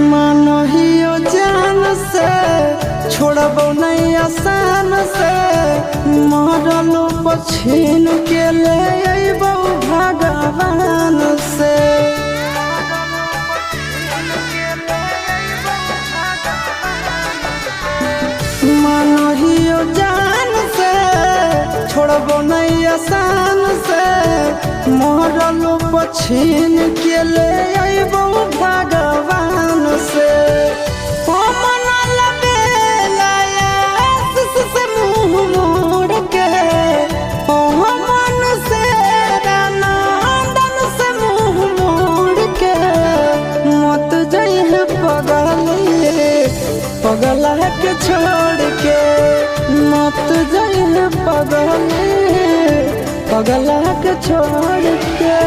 मानहियो जान से छोड़बो नहीं आसान से मरलो पछीन के ले अइबो भगवान से। मानहियो जान से छोड़बो नहीं आसान से मरलो पछीन के ले अइबो भगवान से। पगला के छोड़ के मत जाइए पगला के छोड़ के।